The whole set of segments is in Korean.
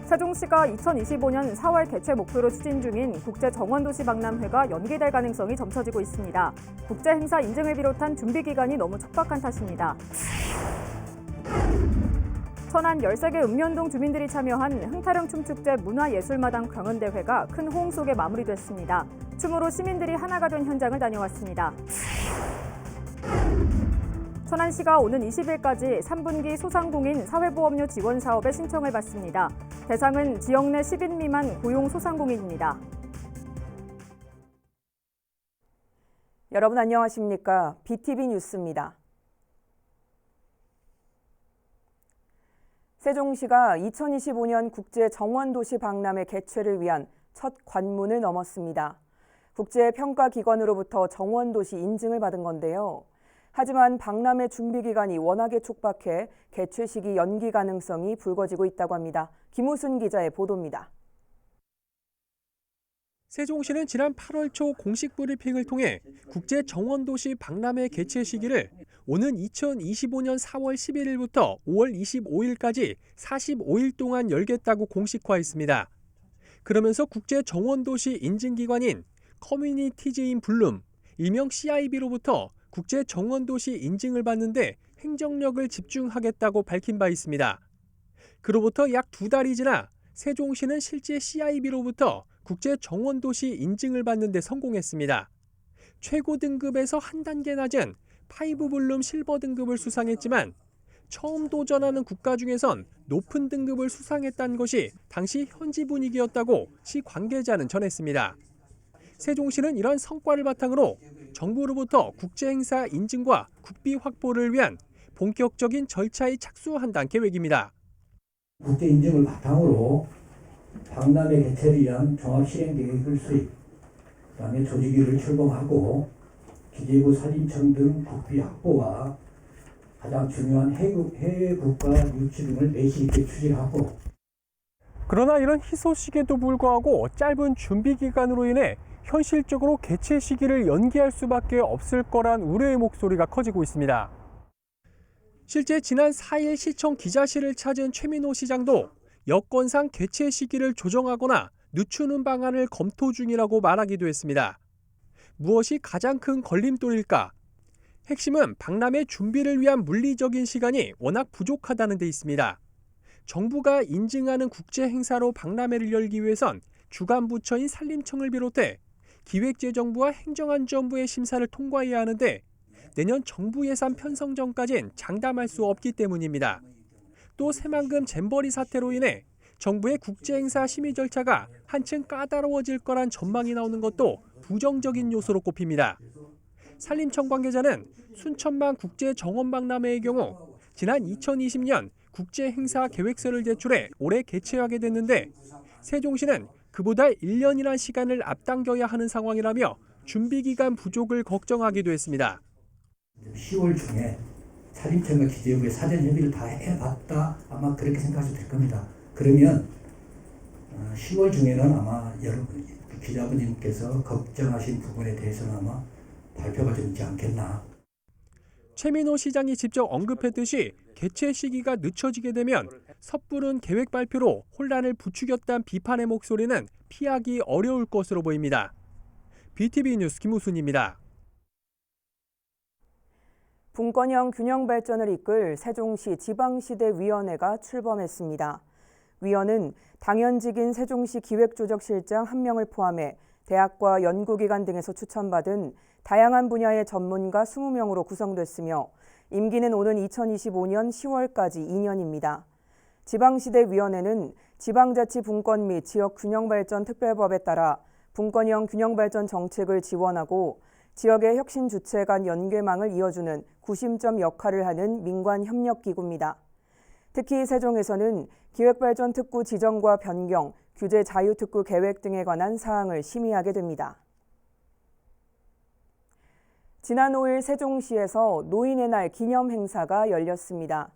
세종시가 2025년 4월 개최 목표로 추진 중인 국제정원도시 박람회가 연기될 가능성이 점쳐지고 있습니다. 국제행사 인증을 비롯한 준비 기간이 너무 촉박한 탓입니다. 천안 13개 읍면동 주민들이 참여한 흥타령 춤축제 문화예술마당 경연대회가 큰 호응 속에 마무리됐습니다. 춤으로 시민들이 하나가 된 현장을 다녀왔습니다. 천안시가 오는 20일까지 3분기 소상공인 사회보험료 지원 사업에 신청을 받습니다. 대상은 지역 내 10인 미만 고용 소상공인입니다. 여러분 안녕하십니까? BTV 뉴스입니다. 세종시가 2025년 국제정원도시 박람회 개최를 위한 첫 관문을 넘었습니다. 국제평가기관으로부터 정원도시 인증을 받은 건데요. 하지만 박람회 준비 기간이 워낙에 촉박해 개최 시기 연기 가능성이 불거지고 있다고 합니다. 김우순 기자의 보도입니다. 세종시는 지난 8월 초 공식 브리핑을 통해 국제정원도시 박람회 개최 시기를 오는 2025년 4월 11일부터 5월 25일까지 45일 동안 열겠다고 공식화했습니다. 그러면서 국제정원도시 인증기관인 커뮤니티즈 인 블룸, 일명 CIB로부터 국제정원도시 인증을 받는데 행정력을 집중하겠다고 밝힌 바 있습니다. 그로부터 약 2달이 지나 세종시는 실제 CIB로부터 국제정원도시 인증을 받는 데 성공했습니다. 최고 등급에서 한 단계 낮은 5블룸 실버 등급을 수상했지만 처음 도전하는 국가 중에선 높은 등급을 수상했다는 것이 당시 현지 분위기였다고 시 관계자는 전했습니다. 세종시는 이런 성과를 바탕으로 정부로부터 국제행사 인증과 국비 확보를 위한 본격적인 절차에 착수한다는 계획입니다. 국제인증을 바탕으로 박람회 개최를 위한 종합실행계획을 수립, 그다음에 조직위를 출범하고 기재부 산림청 등 국비 확보와 가장 중요한 해외 국가 유치 등을 내실 있게 추진하고. 그러나 이런 희소식에도 불구하고 짧은 준비 기간으로 인해 현실적으로 개최 시기를 연기할 수밖에 없을 거란 우려의 목소리가 커지고 있습니다. 실제 지난 4일 시청 기자실을 찾은 최민호 시장도 여건상 개최 시기를 조정하거나 늦추는 방안을 검토 중이라고 말하기도 했습니다. 무엇이 가장 큰 걸림돌일까? 핵심은 박람회 준비를 위한 물리적인 시간이 워낙 부족하다는 데 있습니다. 정부가 인증하는 국제 행사로 박람회를 열기 위해선 주관 부처인 산림청을 비롯해 기획재정부와 행정안전부의 심사를 통과해야 하는데 내년 정부 예산 편성 전까진 장담할 수 없기 때문입니다. 또 새만금 잼버리 사태로 인해 정부의 국제행사 심의 절차가 한층 까다로워질 거란 전망이 나오는 것도 부정적인 요소로 꼽힙니다. 산림청 관계자는 순천만 국제정원박람회의 경우 지난 2020년 국제행사 계획서를 제출해 올해 개최하게 됐는데 세종시는 그보다 1년이란 시간을 앞당겨야 하는 상황이라며 준비기간 부족을 걱정하기도 했습니다. 10월 중에 산림청과 기재부의 사전 협의를 다 해봤다 아마 그렇게 생각하셔도 될 겁니다. 그러면 10월 중에는 아마 여러분 기자분님께서 걱정하신 부분에 대해서는 아마 발표가 좀 있지 않겠나. 최민호 시장이 직접 언급했듯이 개최 시기가 늦춰지게 되면 섣부른 계획 발표로 혼란을 부추겼다는 비판의 목소리는 피하기 어려울 것으로 보입니다. BTV 뉴스 김우순입니다. 분권형 균형 발전을 이끌 세종시 지방시대위원회가 출범했습니다. 위원은 당연직인 세종시 기획조적실장 1명을 포함해 대학과 연구기관 등에서 추천받은 다양한 분야의 전문가 20명으로 구성됐으며 임기는 오는 2025년 10월까지 2년입니다. 지방시대위원회는 지방자치 분권 및 지역균형발전 특별법에 따라 분권형 균형발전 정책을 지원하고 지역의 혁신 주체 간 연계망을 이어주는 구심점 역할을 하는 민관협력기구입니다. 특히 세종에서는 기획발전 특구 지정과 변경, 규제 자유특구 계획 등에 관한 사항을 심의하게 됩니다. 지난 5일 세종시에서 노인의 날 기념 행사가 열렸습니다.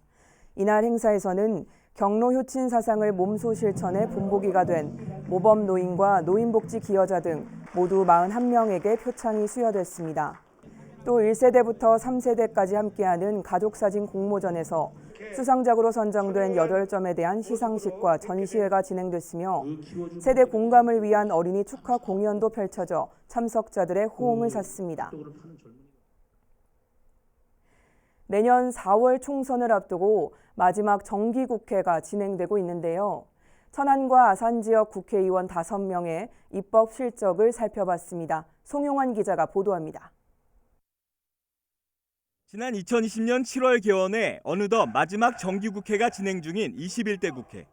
이날 행사에서는 경로 효친 사상을 몸소 실천해 본보기가 된 모범 노인과 노인복지 기여자 등 모두 41명에게 표창이 수여됐습니다. 또 1세대부터 3세대까지 함께하는 가족사진 공모전에서 수상작으로 선정된 8점에 대한 시상식과 전시회가 진행됐으며 세대 공감을 위한 어린이 축하 공연도 펼쳐져 참석자들의 호응을 샀습니다. 내년 4월 총선을 앞두고 마지막 정기국회가 진행되고 있는데요. 천안과 아산 지역 국회의원 5명의 입법 실적을 살펴봤습니다. 송용환 기자가 보도합니다. 지난 2020년 7월 개원해 어느덧 마지막 정기국회가 진행 중인 21대 국회.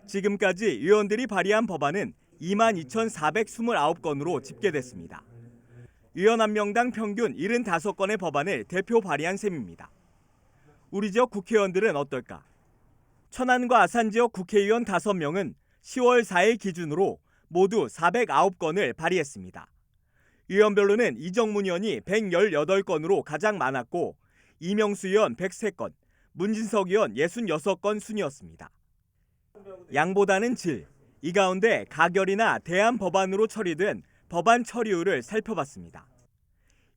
지금까지 의원들이 발의한 법안은 22,429건으로 집계됐습니다. 의원 한 명당 평균 75건의 법안을 대표 발의한 셈입니다. 우리 지역 국회의원들은 어떨까? 천안과 아산 지역 국회의원 5명은 10월 4일 기준으로 모두 409건을 발의했습니다. 의원별로는 이정문 의원이 118건으로 가장 많았고 이명수 의원 103건, 문진석 의원 66건 순이었습니다. 양보다는 질, 이 가운데 가결이나 대안 법안으로 처리된 법안 처리율을 살펴봤습니다.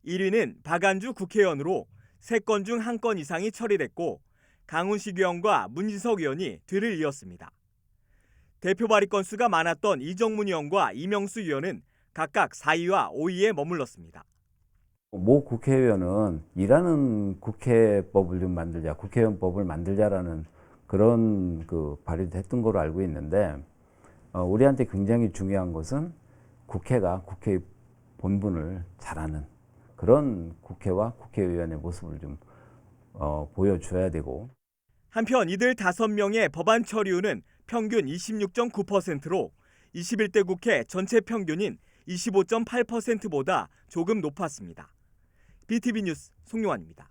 1위는 박안주 국회의원으로 3건 중 1건 이상이 처리됐고 강훈식 의원과 문진석 의원이 뒤를 이었습니다. 대표 발의 건수가 많았던 이정문 의원과 이명수 의원은 각각 4위와 5위에 머물렀습니다. 모 국회의원은 일하는 국회법을 좀 만들자, 국회의원법을 만들자라는 그런 발의도 했던 걸로 알고 있는데 우리한테 굉장히 중요한 것은 국회가 국회의 본분을 잘하는 그런 국회와 국회의원의 모습을 좀 보여줘야 되고. 한편 이들 5명의 법안 처리율은 평균 26.9%로 21대 국회 전체 평균인 25.8%보다 조금 높았습니다. BTV 뉴스 송용환입니다.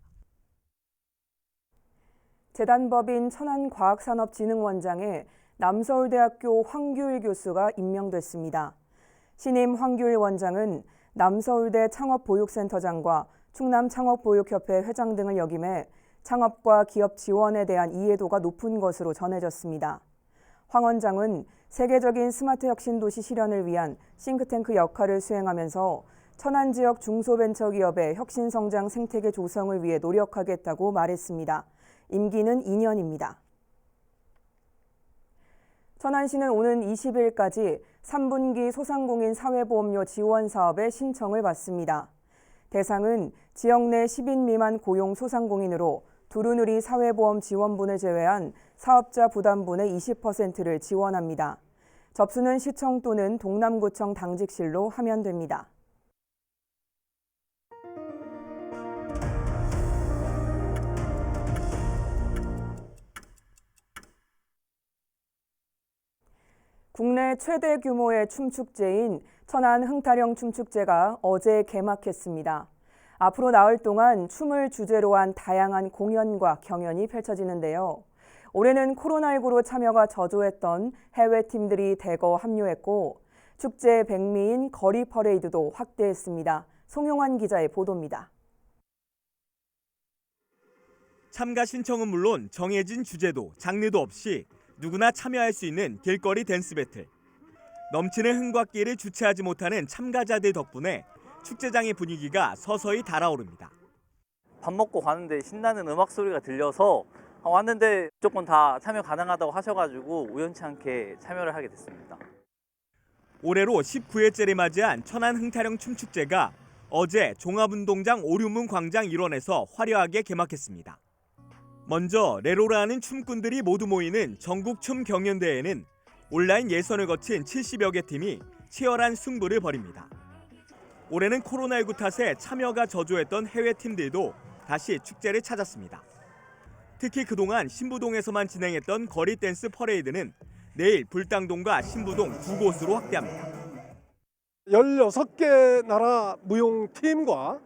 재단법인 천안과학산업진흥원장에 남서울대학교 황규일 교수가 임명됐습니다. 신임 황규일 원장은 남서울대 창업보육센터장과 충남창업보육협회 회장 등을 역임해 창업과 기업 지원에 대한 이해도가 높은 것으로 전해졌습니다. 황 원장은 세계적인 스마트 혁신 도시 실현을 위한 싱크탱크 역할을 수행하면서 천안 지역 중소벤처기업의 혁신 성장 생태계 조성을 위해 노력하겠다고 말했습니다. 임기는 2년입니다. 천안시는 오는 20일까지 3분기 소상공인 사회보험료 지원 사업에 신청을 받습니다. 대상은 지역 내 10인 미만 고용 소상공인으로 두루누리 사회보험 지원분을 제외한 사업자 부담분의 20%를 지원합니다. 접수는 시청 또는 동남구청 당직실로 하면 됩니다. 국내 최대 규모의 춤축제인 천안 흥타령 춤축제가 어제 개막했습니다. 앞으로 나흘 동안 춤을 주제로 한 다양한 공연과 경연이 펼쳐지는데요. 올해는 코로나19로 참여가 저조했던 해외 팀들이 대거 합류했고 축제 백미인 거리 퍼레이드도 확대했습니다. 송용환 기자의 보도입니다. 참가 신청은 물론 정해진 주제도, 장르도 없이 누구나 참여할 수 있는 길거리 댄스 배틀. 넘치는 흥과 끼를 주체하지 못하는 참가자들 덕분에 축제장의 분위기가 서서히 달아오릅니다. 밥 먹고 가는데 신나는 음악 소리가 들려서 왔는데 무조건 다 참여 가능하다고 하셔가지고 우연치 않게 참여를 하게 됐습니다. 올해로 19회째를 맞이한 천안 흥타령 춤축제가 어제 종합운동장 오류문 광장 일원에서 화려하게 개막했습니다. 먼저 레로라는 춤꾼들이 모두 모이는 전국 춤 경연대회는 온라인 예선을 거친 70여 개 팀이 치열한 승부를 벌입니다. 올해는 코로나19 탓에 참여가 저조했던 해외 팀들도 다시 축제를 찾았습니다. 특히 그동안 신부동에서만 진행했던 거리 댄스 퍼레이드는 내일 불당동과 신부동 두 곳으로 확대합니다. 16개 나라 무용팀과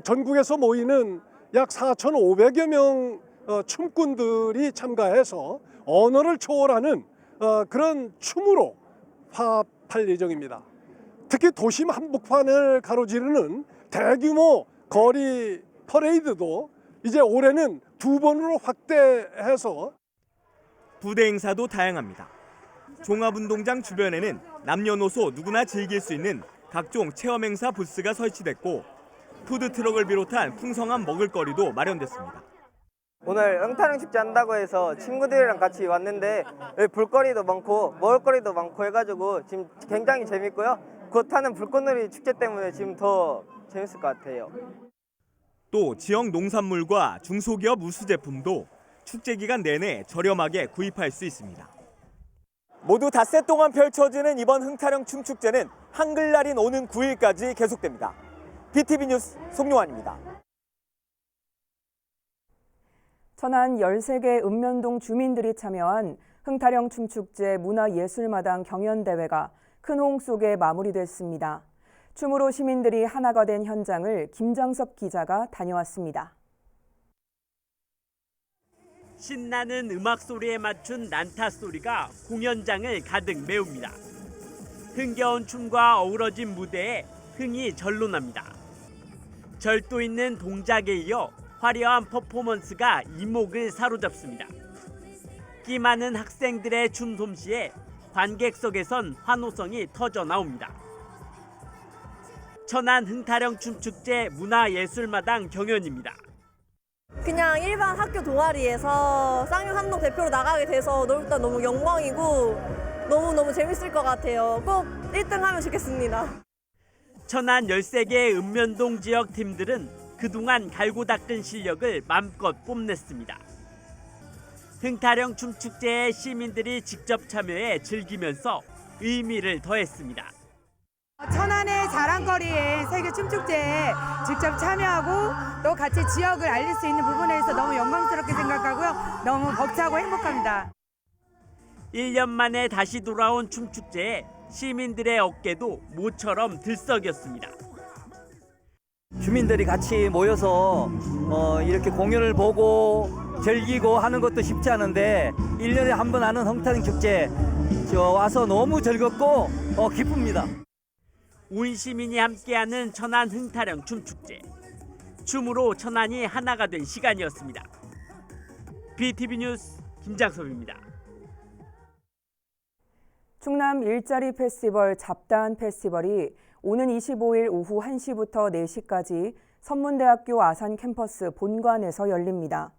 전국에서 모이는 약 4,500여 명 춤꾼들이 참가해서 언어를 초월하는 그런 춤으로 화합할 예정입니다. 특히 도심 한복판을 가로지르는 대규모 거리 퍼레이드도 이제 올해는 2번으로 확대해서 부대 행사도 다양합니다. 종합운동장 주변에는 남녀노소 누구나 즐길 수 있는 각종 체험 행사 부스가 설치됐고 푸드트럭을 비롯한 풍성한 먹을거리도 마련됐습니다. 오늘 흥타령 축제 한다고 해서 친구들이랑 같이 왔는데 여기 볼거리도 많고 먹을거리도 많고 해가지고 지금 굉장히 재밌고요. 곧 하는 불꽃놀이 축제 때문에 지금 더 재밌을 것 같아요. 또 지역 농산물과 중소기업 우수 제품도 축제 기간 내내 저렴하게 구입할 수 있습니다. 모두 닷새 동안 펼쳐지는 이번 흥타령 춤축제는 한글날인 오는 9일까지 계속됩니다. BTV 뉴스 송용환입니다. 천안 13개 읍면동 주민들이 참여한 흥타령 춤축제 문화예술마당 경연대회가 큰 호응 속에 마무리됐습니다. 춤으로 시민들이 하나가 된 현장을 김장섭 기자가 다녀왔습니다. 신나는 음악 소리에 맞춘 난타 소리가 공연장을 가득 메웁니다. 흥겨운 춤과 어우러진 무대에 흥이 절로 납니다. 절도 있는 동작에 이어 화려한 퍼포먼스가 이목을 사로잡습니다. 끼 많은 학생들의 춤 솜씨에 관객석에선 환호성이 터져 나옵니다. 천안 흥타령 춤축제 문화예술마당 경연입니다. 그냥 일반 학교 동아리에서 쌍용삼동 대표로 나가게 돼서 일단 너무 영광이고 너무너무 재밌을 것 같아요. 꼭 1등 하면 좋겠습니다. 천안 13개 읍면동 지역 팀들은 그동안 갈고 닦은 실력을 맘껏 뽐냈습니다. 흥타령 춤축제에 시민들이 직접 참여해 즐기면서 의미를 더했습니다. 천안의 자랑거리에 세계 춤축제에 직접 참여하고 또 같이 지역을 알릴 수 있는 부분에서 너무 영광스럽게 생각하고요. 너무 벅차고 행복합니다. 1년 만에 다시 돌아온 춤축제에 시민들의 어깨도 모처럼 들썩였습니다. 주민들이 같이 모여서 이렇게 공연을 보고 즐기고 하는 것도 쉽지 않은데 1년에 한 번 하는 흥타령 축제 와서 너무 즐겁고 기쁩니다. 온 시민이 함께하는 천안 흥타령 춤축제. 춤으로 천안이 하나가 된 시간이었습니다. BTV 뉴스 김장섭입니다. 충남 일자리 페스티벌 잡다한 페스티벌이 오는 25일 오후 1시부터 4시까지 선문대학교 아산 캠퍼스 본관에서 열립니다.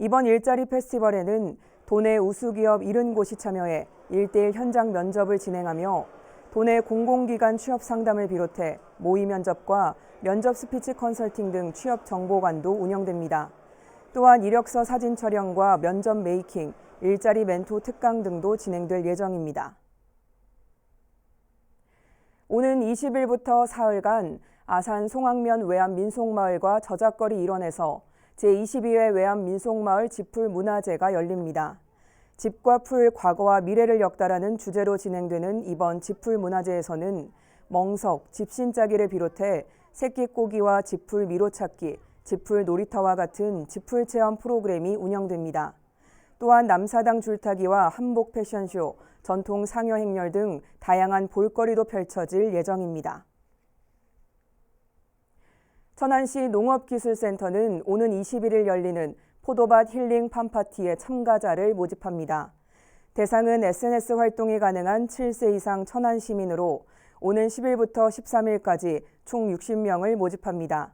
이번 일자리 페스티벌에는 도내 우수기업 70곳이 참여해 1:1 현장 면접을 진행하며 도내 공공기관 취업 상담을 비롯해 모의 면접과 면접 스피치 컨설팅 등 취업 정보관도 운영됩니다. 또한 이력서 사진 촬영과 면접 메이킹, 일자리 멘토 특강 등도 진행될 예정입니다. 오는 20일부터 사흘간 아산 송악면 외암민속마을과 저작거리 일원에서 제22회 외암민속마을 집풀 문화제가 열립니다. 집과 풀, 과거와 미래를 엮다라는 주제로 진행되는 이번 집풀 문화제에서는 멍석, 집신짜기를 비롯해 새끼꼬기와 집풀 미로찾기, 집풀 놀이터와 같은 집풀 체험 프로그램이 운영됩니다. 또한 남사당 줄타기와 한복 패션쇼, 전통 상여 행렬 등 다양한 볼거리도 펼쳐질 예정입니다. 천안시 농업기술센터는 오는 21일 열리는 포도밭 힐링 팜파티에 참가자를 모집합니다. 대상은 SNS 활동이 가능한 7세 이상 천안 시민으로 오는 10일부터 13일까지 총 60명을 모집합니다.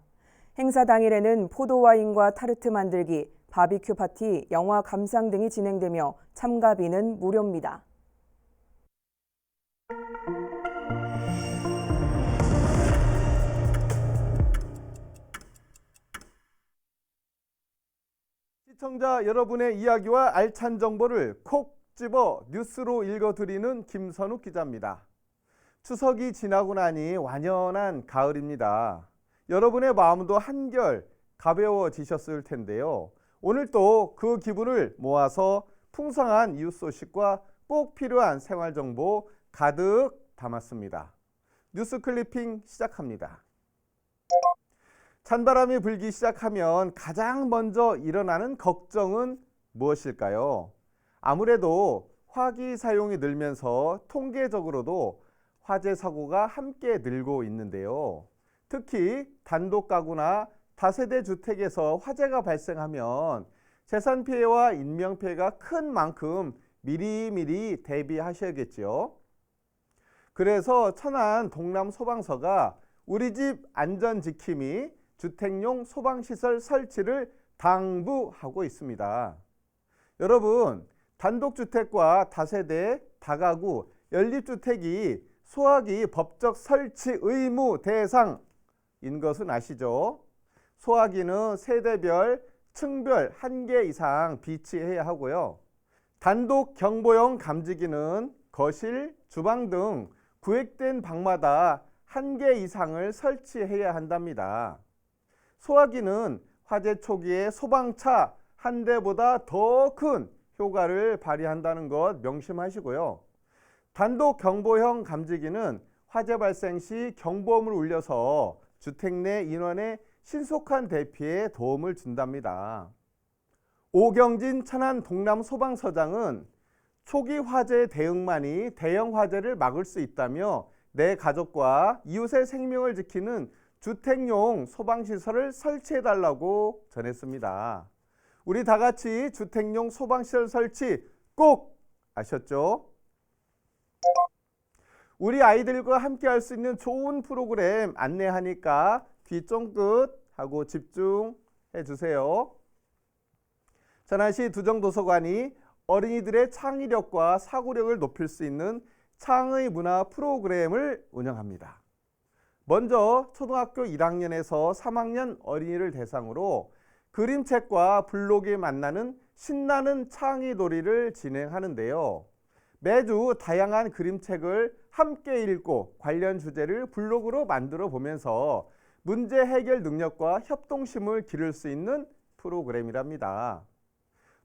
행사 당일에는 포도와인과 타르트 만들기, 바비큐 파티, 영화 감상 등이 진행되며 참가비는 무료입니다. 시청자 여러분의 이야기와 알찬 정보를 콕 집어 뉴스로 읽어드리는 김선욱 기자입니다. 추석이 지나고 나니 완연한 가을입니다. 여러분의 마음도 한결 가벼워지셨을 텐데요. 오늘 또 그 기분을 모아서 풍성한 이웃 소식과 꼭 필요한 생활 정보 가득 담았습니다. 뉴스 클리핑 시작합니다. 찬바람이 불기 시작하면 가장 먼저 일어나는 걱정은 무엇일까요? 아무래도 화기 사용이 늘면서 통계적으로도 화재 사고가 함께 늘고 있는데요. 특히 단독 가구나 다세대 주택에서 화재가 발생하면 재산 피해와 인명 피해가 큰 만큼 미리미리 대비하셔야겠죠. 그래서 천안 동남소방서가 우리 집 안전지킴이 주택용 소방시설 설치를 당부하고 있습니다. 여러분, 단독주택과 다세대, 다가구, 연립주택이 소화기 법적 설치 의무 대상인 것은 아시죠? 소화기는 세대별, 층별 1개 이상 비치해야 하고요. 단독 경보용 감지기는 거실, 주방 등 구획된 방마다 1개 이상을 설치해야 한답니다. 소화기는 화재 초기에 소방차 한 대보다 더 큰 효과를 발휘한다는 것 명심하시고요. 단독 경보형 감지기는 화재 발생 시 경보음을 울려서 주택 내 인원의 신속한 대피에 도움을 준답니다. 오경진 천안 동남소방서장은 초기 화재 대응만이 대형 화재를 막을 수 있다며 내 가족과 이웃의 생명을 지키는 주택용 소방시설을 설치해달라고 전했습니다. 우리 다 같이 주택용 소방시설 설치 꼭 하셨죠? 우리 아이들과 함께 할 수 있는 좋은 프로그램 안내하니까 귀 쫑긋 하고 집중해 주세요. 천안시 두정도서관이 어린이들의 창의력과 사고력을 높일 수 있는 창의 문화 프로그램을 운영합니다. 먼저 초등학교 1학년에서 3학년 어린이를 대상으로 그림책과 블록이 만나는 신나는 창의놀이를 진행하는데요. 매주 다양한 그림책을 함께 읽고 관련 주제를 블록으로 만들어 보면서 문제 해결 능력과 협동심을 기를 수 있는 프로그램이랍니다.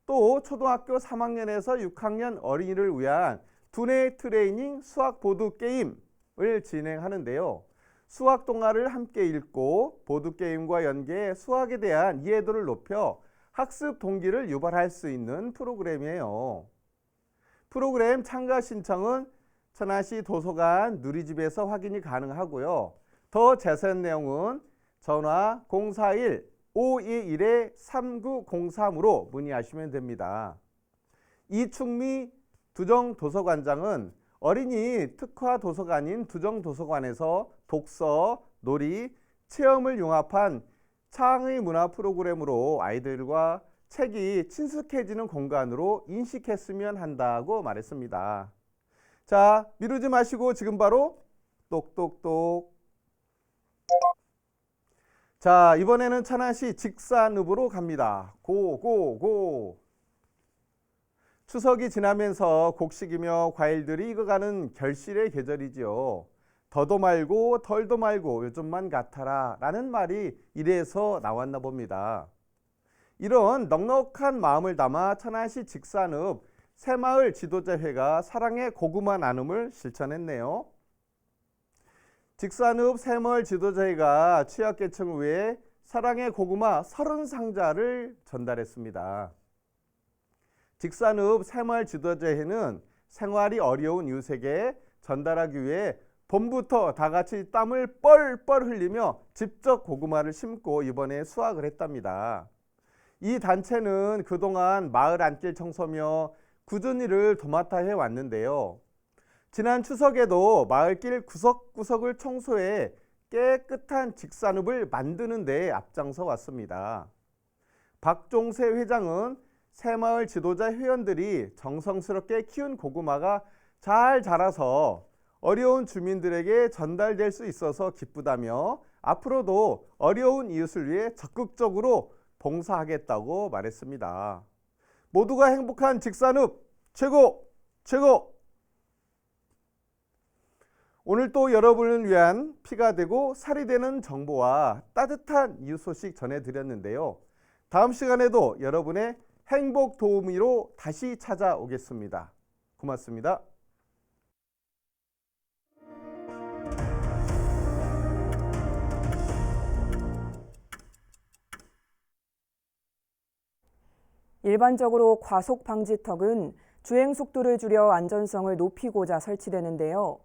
또 초등학교 3학년에서 6학년 어린이를 위한 두뇌 트레이닝 수학 보드 게임을 진행하는데요. 수학 동화를 함께 읽고 보드 게임과 연계해 수학에 대한 이해도를 높여 학습 동기를 유발할 수 있는 프로그램이에요. 프로그램 참가 신청은 천안시 도서관 누리집에서 확인이 가능하고요. 더 자세한 내용은 전화 041-521-3903으로 문의하시면 됩니다. 이충미 두정도서관장은 어린이 특화 도서관인 두정도서관에서 독서, 놀이, 체험을 융합한 창의 문화 프로그램으로 아이들과 책이 친숙해지는 공간으로 인식했으면 한다고 말했습니다. 자, 미루지 마시고 지금 바로 똑똑똑. 자, 이번에는 천안시 직산읍으로 갑니다. 고고고. 추석이 지나면서 곡식이며 과일들이 익어가는 결실의 계절이지요. 더도 말고 덜도 말고 요즘만 같아라 라는 말이 이래서 나왔나 봅니다. 이런 넉넉한 마음을 담아 천안시 직산읍 새마을 지도자회가 사랑의 고구마 나눔을 실천했네요. 직산읍 새마을 지도자회가 취약계층을 위해 사랑의 고구마 30상자를 전달했습니다. 직산읍 새마을 지도자회는 생활이 어려운 이웃에게 전달하기 위해 봄부터 다 같이 땀을 뻘뻘 흘리며 직접 고구마를 심고 이번에 수확을 했답니다. 이 단체는 그동안 마을 안길 청소며 굳은 일을 도맡아 해왔는데요. 지난 추석에도 마을길 구석구석을 청소해 깨끗한 직산읍을 만드는 데 앞장서 왔습니다. 박종세 회장은 새마을 지도자 회원들이 정성스럽게 키운 고구마가 잘 자라서 어려운 주민들에게 전달될 수 있어서 기쁘다며 앞으로도 어려운 이웃을 위해 적극적으로 봉사하겠다고 말했습니다. 모두가 행복한 직산읍 최고! 최고! 오늘 또 여러분을 위한 피가 되고 살이 되는 정보와 따뜻한 이웃 소식 전해드렸는데요. 다음 시간에도 여러분의 행복 도우미로 다시 찾아오겠습니다. 고맙습니다. 일반적으로 과속 방지턱은 주행 속도를 줄여 안전성을 높이고자 설치되는데요.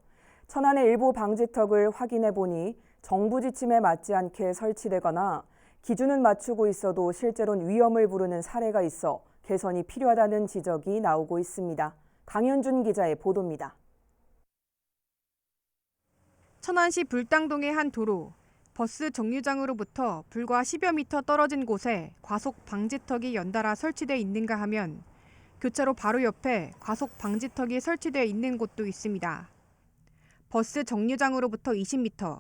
천안의 일부 방지턱을 확인해 보니 정부 지침에 맞지 않게 설치되거나 기준은 맞추고 있어도 실제로는 위험을 부르는 사례가 있어 개선이 필요하다는 지적이 나오고 있습니다. 강현준 기자의 보도입니다. 천안시 불당동의 한 도로. 버스 정류장으로부터 불과 10여 미터 떨어진 곳에 과속 방지턱이 연달아 설치되어 있는가 하면 교차로 바로 옆에 과속 방지턱이 설치되어 있는 곳도 있습니다. 버스 정류장으로부터 20m,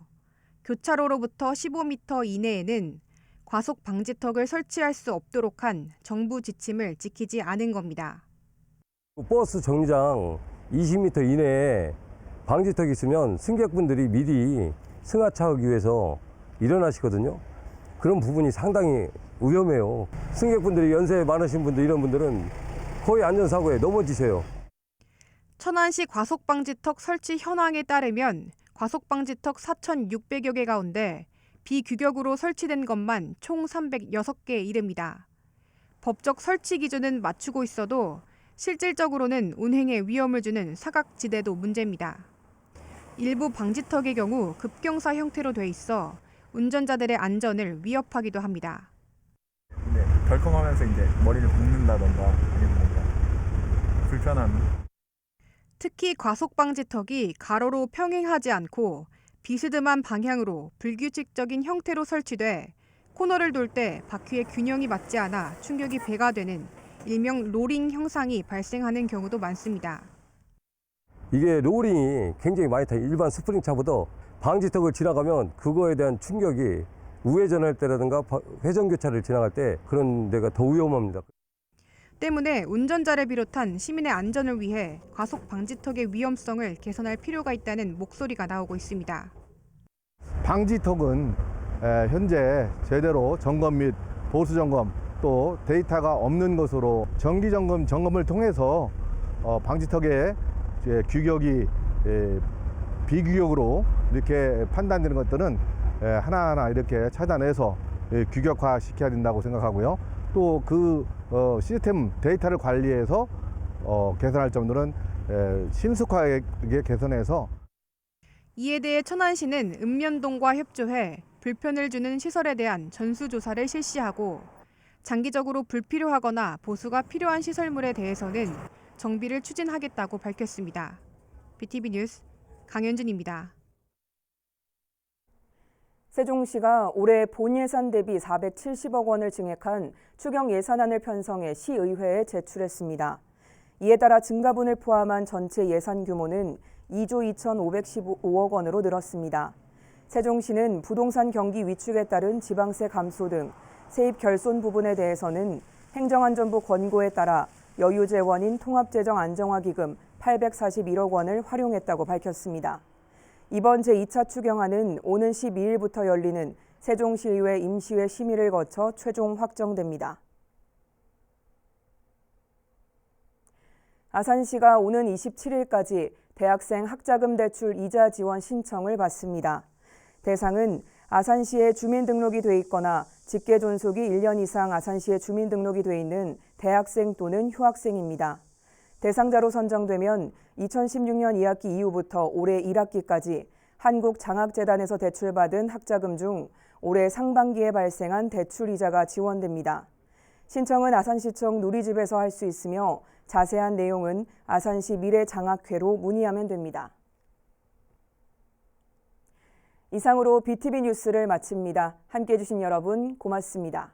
교차로로부터 15m 이내에는 과속 방지턱을 설치할 수 없도록 한 정부 지침을 지키지 않은 겁니다. 버스 정류장 20m 이내에 방지턱이 있으면 승객분들이 미리 승하차하기 위해서 일어나시거든요. 그런 부분이 상당히 위험해요. 승객분들이 연세 많으신 분들 이런 분들은 거의 안전사고에 넘어지세요. 천안시 과속방지턱 설치 현황에 따르면 과속방지턱 4,600여 개 가운데 비규격으로 설치된 것만 총 306개에 이릅니다. 법적 설치 기준은 맞추고 있어도 실질적으로는 운행에 위험을 주는 사각지대도 문제입니다. 일부 방지턱의 경우 급경사 형태로 돼 있어 운전자들의 안전을 위협하기도 합니다. 네, 덜컹하면서 이제 머리를 붓는다던가 아니면 뭔가 불편함. 특히 과속방지턱이 가로로 평행하지 않고 비스듬한 방향으로 불규칙적인 형태로 설치돼 코너를 돌 때 바퀴의 균형이 맞지 않아 충격이 배가 되는 일명 로링 현상이 발생하는 경우도 많습니다. 이게 롤링이 굉장히 많이 타요. 일반 스프링차보다 방지턱을 지나가면 그거에 대한 충격이 우회전할 때라든가 회전교차를 지나갈 때 그런 데가 더 위험합니다. 때문에 운전자를 비롯한 시민의 안전을 위해 과속 방지턱의 위험성을 개선할 필요가 있다는 목소리가 나오고 있습니다. 방지턱은 현재 제대로 점검 및 보수 점검 또 데이터가 없는 것으로 정기 점검을 통해서 방지턱의 규격이 비규격으로 이렇게 판단되는 것들은 하나하나 이렇게 찾아내서 규격화 시켜야 된다고 생각하고요. 또 그 시스템 데이터를 관리해서 개선할 점들은 신속하게 개선해서. 이에 대해 천안시는 읍면동과 협조해 불편을 주는 시설에 대한 전수조사를 실시하고 장기적으로 불필요하거나 보수가 필요한 시설물에 대해서는 정비를 추진하겠다고 밝혔습니다. BTV 뉴스 강현준입니다. 세종시가 올해 본 예산 대비 470억 원을 증액한 추경 예산안을 편성해 시의회에 제출했습니다. 이에 따라 증가분을 포함한 전체 예산 규모는 2조 2,515억 원으로 늘었습니다. 세종시는 부동산 경기 위축에 따른 지방세 감소 등 세입 결손 부분에 대해서는 행정안전부 권고에 따라 여유재원인 통합재정안정화기금 841억 원을 활용했다고 밝혔습니다. 이번 제2차 추경안은 오는 12일부터 열리는 세종시의회 임시회 심의를 거쳐 최종 확정됩니다. 아산시가 오는 27일까지 대학생 학자금 대출 이자 지원 신청을 받습니다. 대상은 아산시에 주민등록이 돼 있거나 직계 존속이 1년 이상 아산시에 주민등록이 돼 있는 대학생 또는 휴학생입니다. 대상자로 선정되면 2016년 2학기 이후부터 올해 1학기까지 한국장학재단에서 대출받은 학자금 중 올해 상반기에 발생한 대출 이자가 지원됩니다. 신청은 아산시청 누리집에서 할 수 있으며 자세한 내용은 아산시 미래장학회로 문의하면 됩니다. 이상으로 BTV 뉴스를 마칩니다. 함께해 주신 여러분 고맙습니다.